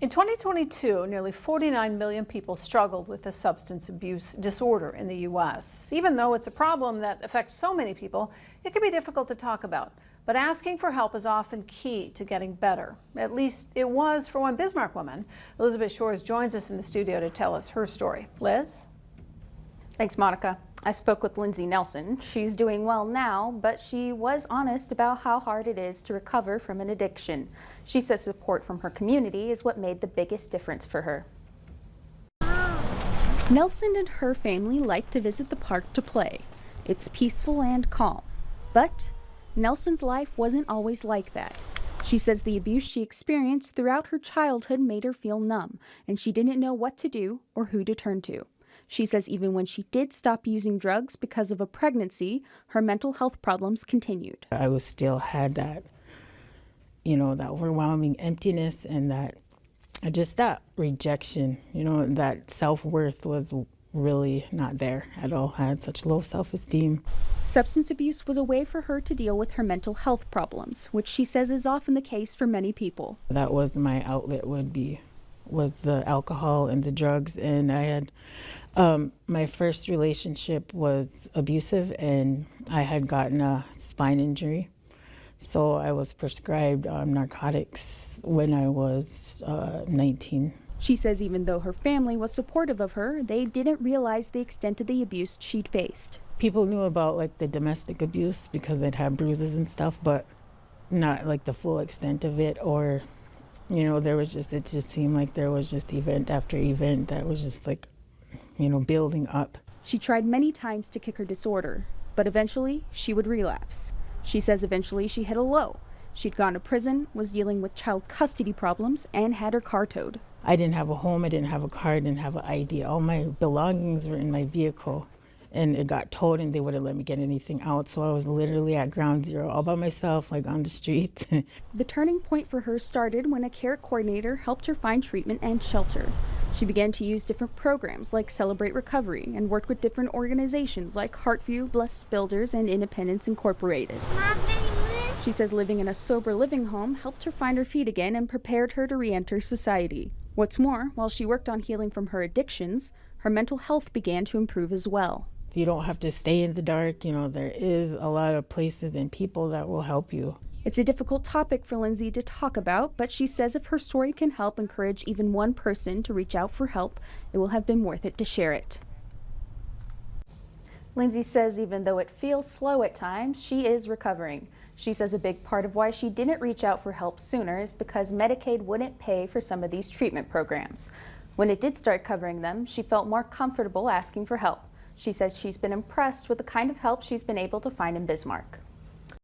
In 2022, nearly 49 million people struggled with a substance abuse disorder in the U.S. Even though it's a problem that affects so many people, it can be difficult to talk about. But asking for help is often key to getting better. At least it was for one Bismarck woman. Elizabeth Shores joins us in the studio to tell us her story. Liz? Thanks, Monica. I spoke with Lindsay Nelson. She's doing well now, but she was honest about how hard it is to recover from an addiction. She says support from her community is what made the biggest difference for her. Nelson and her family like to visit the park to play. It's peaceful and calm. But Nelson's life wasn't always like that. She says the abuse she experienced throughout her childhood made her feel numb, and she didn't know what to do or who to turn to. She says even when she did stop using drugs because of a pregnancy, her mental health problems continued. I was still had that, that overwhelming emptiness and that rejection, that self-worth was really not there at all. I had such low self-esteem. Substance abuse was a way for her to deal with her mental health problems, which she says is often the case for many people. That was my outlet was the alcohol and the drugs, and I had my first relationship was abusive, and I had gotten a spine injury, so I was prescribed narcotics when I was 19. She says even though her family was supportive of her, they didn't realize the extent of the abuse she'd faced. People knew about like the domestic abuse because they'd have bruises and stuff, but not like the full extent of it, or it just seemed like there was just event after event that was just like, building up. She tried many times to kick her disorder, but eventually she would relapse. She says eventually she hit a low. She'd gone to prison, was dealing with child custody problems, and had her car towed. I didn't have a home, I didn't have a car, I didn't have an ID. All my belongings were in my vehicle, and it got towed and they wouldn't let me get anything out. So I was literally at ground zero all by myself, like on the street. The turning point for her started when a care coordinator helped her find treatment and shelter. She began to use different programs like Celebrate Recovery and worked with different organizations like Heartview, Blessed Builders, and Independence Incorporated. She says living in a sober living home helped her find her feet again and prepared her to re-enter society. What's more, while she worked on healing from her addictions, her mental health began to improve as well. You don't have to stay in the dark. There is a lot of places and people that will help you. It's a difficult topic for Lindsay to talk about, but she says if her story can help encourage even one person to reach out for help, it will have been worth it to share it. Lindsay says even though it feels slow at times, she is recovering. She says a big part of why she didn't reach out for help sooner is because Medicaid wouldn't pay for some of these treatment programs. When it did start covering them, she felt more comfortable asking for help. She says she's been impressed with the kind of help she's been able to find in Bismarck.